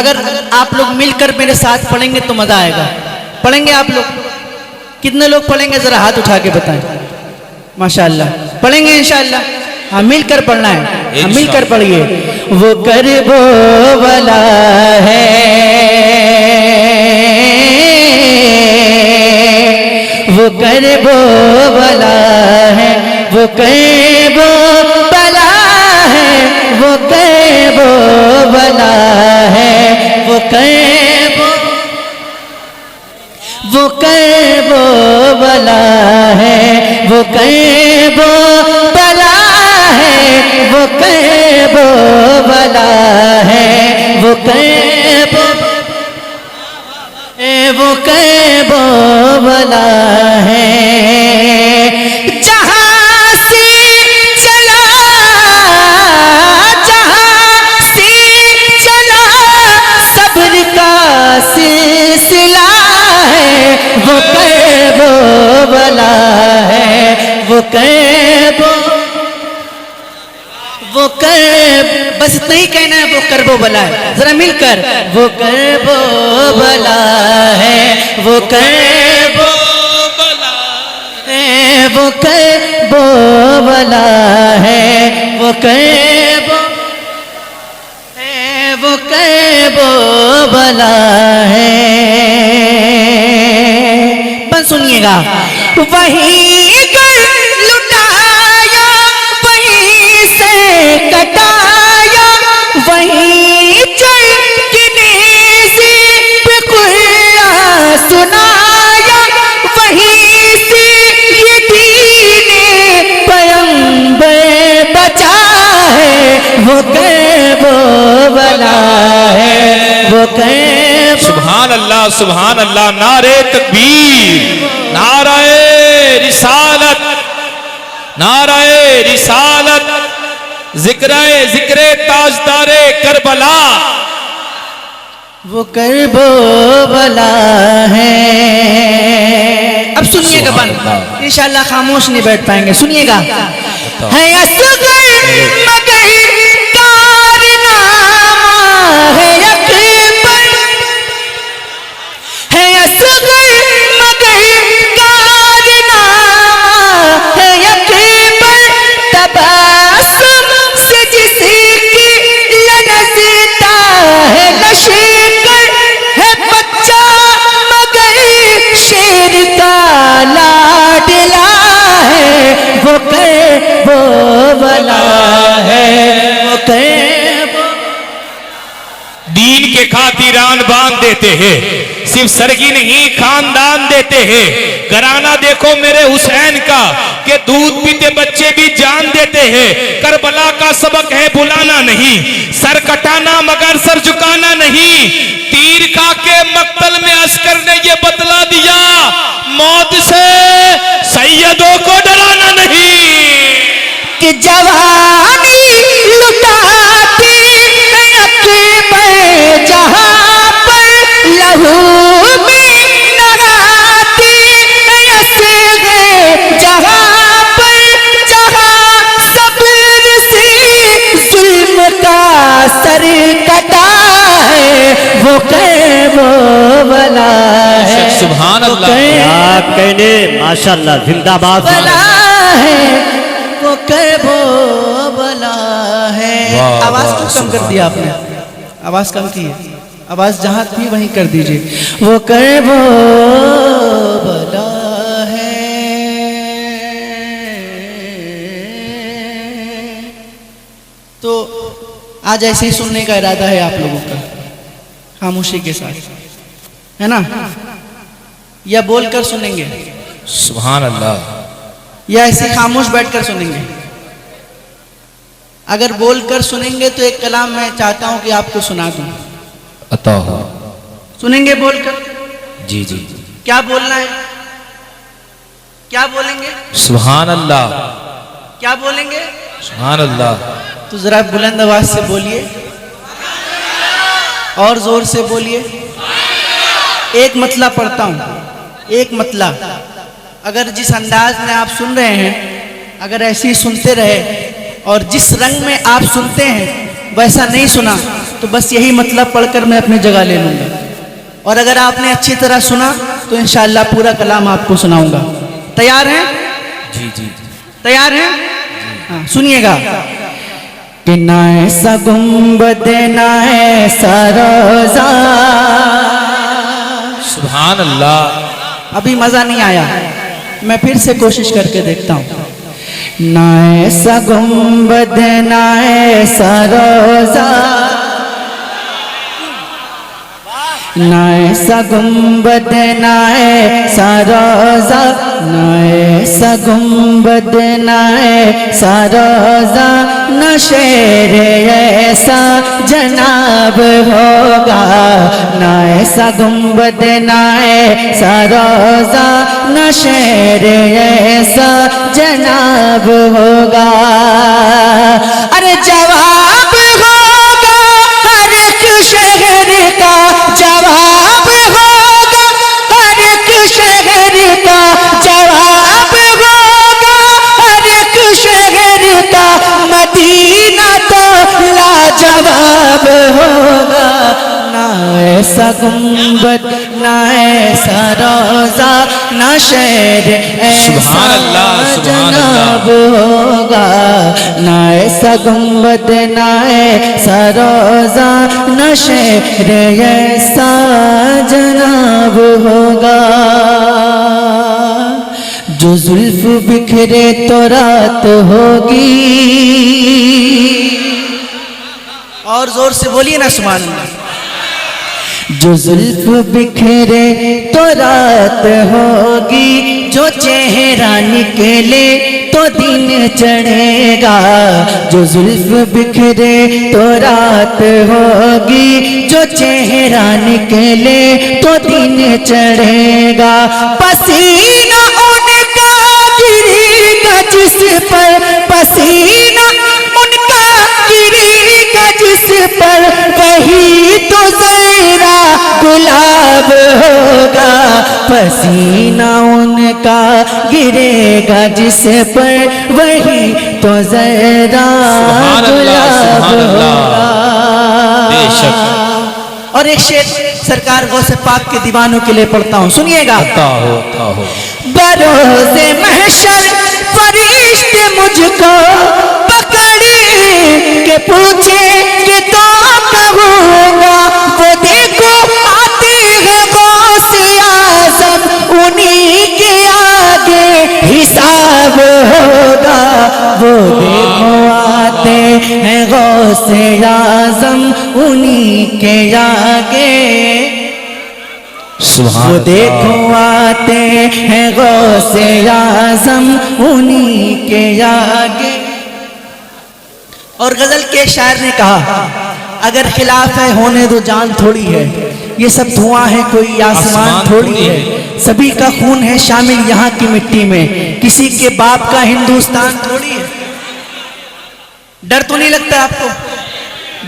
اگر آپ لوگ مل کر میرے ساتھ پڑھیں گے تو مزہ آئے گا. پڑھیں گے آپ لوگ؟ کتنے لوگ پڑھیں گے ذرا ہاتھ اٹھا کے بتائیں. ماشاءاللہ پڑھیں گے انشاءاللہ. ہاں مل کر پڑھنا ہے, ہم مل کر پڑھیے. وہ کرب والا ہے, وہ کرب والا ہے, وہ کرب والا ہے, وہ کرب والا ہے, وہ کرب والا ہے, وہ کرب والا ہے, وہ کرب والا ہے, وہ کرب والا ہے. جہاں سے چلا صبر کا سلسلہ ہے, وہ کرب والا ہے, وہ کرب بس اتنا ہی کہنا ہے. وہ کرب والا ہے, ذرا مل کر. وہ کرب والا ہے, وہ کرب والا ہے, وہ کرب والا ہے, وہ کرب والا ہے. بس سنیے گا. وہی لٹایا وہیں سے کٹایا, وہیں چل کی نیزی پہ قرآن سنایا, وہیں سے یہ دین پیغمبر بچا ہے. وہ کرب والا ہے, وہ کرب. سبحان اللہ سبحان اللہ. نعرہ تکبیر, نعرہ رسالت, نعرہ رسالت, ذکر تاجدار کربلا. وہ کرب والا ہے. اب سنیے گا بند, انشاءاللہ خاموش نہیں بیٹھ پائیں گے. سنیے گا. ہے اصغر مگر کارنامہ ہے اکبر, ہے اصغر مگر کارنامہ ہے اکبر, تبسم سے جس کی لرزتا ہے لشکر, ہے بچہ مگر شیر کا لاڈلا ہے. وہ کرب والا ہے, وہ کرب. دین کے خاطران باندھ دیتے ہیں, صرف سرگی نہیں خاندان دیتے ہیں. گھرانہ دیکھو میرے حسین کا کہ دودھ پیتے بچے بھی جان دیتے ہیں. کربلا کا سبق ہے بلانا نہیں, سر کٹانا مگر سر جھکانا نہیں. تیر کھا کے مقتل میں عسکر نے یہ بتلا دیا, موت سے سیدوں کو ڈرانا نہیں. کہ جوانی لٹاتی ہے اکبر جہاں پر, لہو میں نہاتی ہے اصغر جہاں پر, جہاں صبر سے ظلم کا سر کٹا ہے. وہ کرب والا ہے. سبحان اللہ. آپ کہنے ماشاءاللہ زندہ باد ہے, وہ کرب والا ہے. آواز کیوں کم کر دیا آپ نے؟ آواز کم کی ہے, آواز جہاں تھی وہیں کر دیجئے. وہ کرب والا ہے. تو آج ایسے ہی سننے کا ارادہ ہے آپ لوگوں کا, خاموشی کے ساتھ, ہے نا؟ یا بول کر سنیں گے؟ سبحان اللہ. یا ایسے خاموش بیٹھ کر سنیں گے؟ اگر بول کر سنیں گے تو ایک کلام میں چاہتا ہوں کہ آپ کو سنا دوں. عطا ہو. سنیں گے بول کر؟ جی جی. کیا بولنا ہے؟ کیا بولیں گے؟ سبحان اللہ. کیا بولیں گے؟ سبحان اللہ. تو ذرا بلند آواز سے بولیے, اور زور سے بولیے. ایک مطلع پڑھتا ہوں, ایک مطلع. اگر جس انداز میں آپ سن رہے ہیں, اگر ایسے ہی سنتے رہے اور جس رنگ میں آپ سنتے ہیں वैसा नहीं सुना तो बस यही मतलब पढ़कर मैं अपनी जगह ले लूँगा, और अगर आपने अच्छी तरह सुना तो इंशाअल्लाह पूरा कलाम आपको सुनाऊंगा। तैयार हैं? जी जी तैयार हैं? हाँ, सुनिएगा। कि ना ऐसा गुंबद ना ऐसा रोजा, सुभान अल्लाह। अभी मजा नहीं आया, मैं फिर से कोशिश करके देखता हूँ। ना ऐसा गुंबद ना ऐसा रोजा, ना ऐसा गुंबद ना ऐसा रोजा, ना ऐसा गुंबद ना ऐसा रोजा, न शेर ऐसा जनाब होगा। ना ऐसा गुंबद ना ऐसा रोजा, न शेर ऐसा जनाब होगा। अरे जवाब होगा हर एक शहर का, जवाब होगा हर एक शहर का, जवाब होगा हर एक शहर का, मदीना तो लाजवाब होगा। ना ऐसा गुंबद ना ऐसा रोजा, ना शहर ऐसा जनाब होगा। ना ऐसा गुंबद ना ऐसा रोजा, ना शहर ऐसा जनाब होगा। जो जुल्फ बिखरे तो रात होगी, और जोर से बोलिए ना सुभान अल्लाह। जो जुल्फ बिखरे तो रात होगी, जो चेहरा निकले तो दिन चढ़ेगा। जो जुल्फ बिखरे तो रात होगी, जो चेहरा निकले तो दिन चढ़ेगा। पसीना उनका गिरेगा जिस पर, पसीना उनका गिरेगा जिस पर, वही तो ज़रा गुलाब होगा। पसीना उनका गिरेगा जिस पर, वही तो ज़रा गुलाब होगा। और एक शेर सरकार गौसे पाक के दीवानों के लिए पढ़ता हूँ, सुनिएगा। बरोज़े महशर फरिश्ते मुझको पकड़ के पूछे कि तो कहूँगा, वो देखो आते हैं गौसे आज़म, उन्हीं के आगे हिसाब होगा। वो देखो आते हैं गौसे आज़म, उन्हीं के आगे। वो देखो आते हैं गौसे आज़म, उन्हीं के आगे। और गजल के शायर ने कहा, अगर खिलाफ है होने दो जान थोड़ी है, ये सब धुआं है कोई आसमान थोड़ी है। सभी का खून है शामिल यहाँ की मिट्टी में, किसी के बाप का हिंदुस्तान थोड़ी है। डर तो नहीं लगता आपको?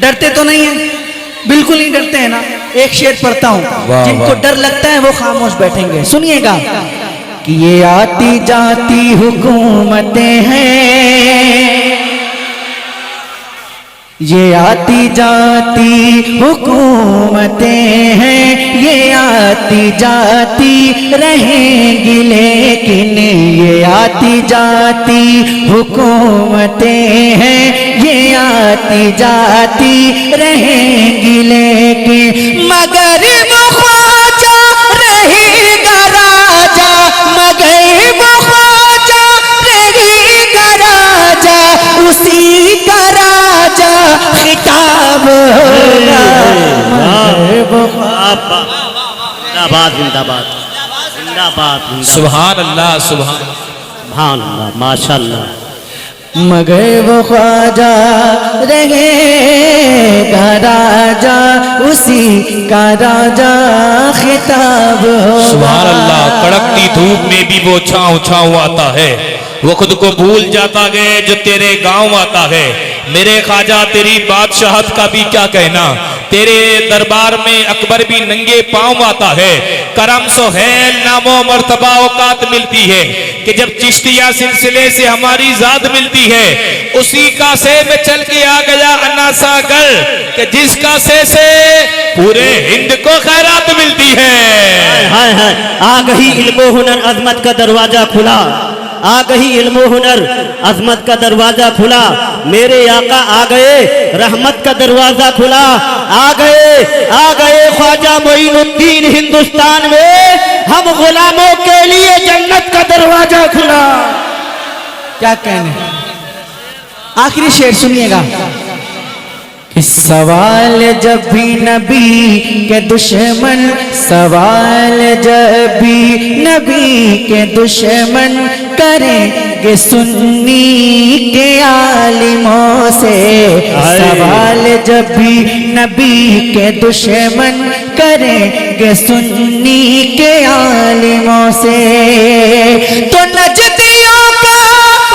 डरते तो नहीं है? बिल्कुल नहीं डरते हैं ना। एक शेर पढ़ता हूँ, जिनको डर लगता है वो खामोश बैठेंगे, सुनिएगा। कि ये आती जाती हुकूमतें हैं, ये आती जाती हुकूमतें हैं, ये आती जाती रहेंगी लेकिन, ये आती जाती हुकूमतें हैं, ये आती जाती रहेंगी लेकिन, मगर वो ख्वाजा रहेगा राजा, मगर वो ख्वाजा रहेगा राजा, उसी का राजा खिताब होगा। जिंदाबाद जिंदाबाद जिंदाबाद, सुभान अल्लाह, सुभान अल्लाह, माशाअल्लाह। मगर वो ख्वाजा रहेगा राजा, उसी का राजा खिताब होगा। सुभान अल्लाह। कड़कती धूप में भी वो छाँव छाँव आता है, वो खुद को भूल जाता है जो तेरे गांव आता है। मेरे ख्वाजा तेरी बादशाहत का भी क्या कहना, तेरे दरबार में अकबर भी नंगे पांव आता है, करम सोहेल नामो मर्तबा औकात मिलती है कि जब चिश्तिया सिलसिले से हमारी जात मिलती है, उसी कासे में चल के आ गया अन्नासा गर कि जिस कासे से पूरे हिंद को खैरात मिलती है। हाय हाय, आ गई इल्मो हुनर अजमत का दरवाजा खुला, आ गई इल्मो हुनर अजमत का दरवाजा खुला, मेरे आका आ गए, रहमत का दरवाजा खुला, आ गए ख्वाजा मोइनुद्दीन हिंदुस्तान में, हम गुलामों के लिए जन्नत का दरवाजा खुला। क्या कहने, आखिरी शेर सुनिएगा। कि सवाल जब भी नबी के दुश्मन, सवाल जब भी नबी के दुश्मन करेंगे सुन्नी के आलिमों से, सवाल जब भी नबी के दुश्मन करेंगे सुन्नी के आलिमों से, तो नजदियों का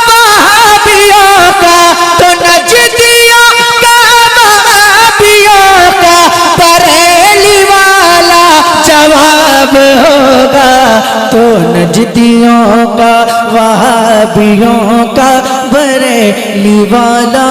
वहाबियों का, तो नजदियों बरेली वाला जवाब होगा, तो नजदियों का वहाबियों का बरेली वाला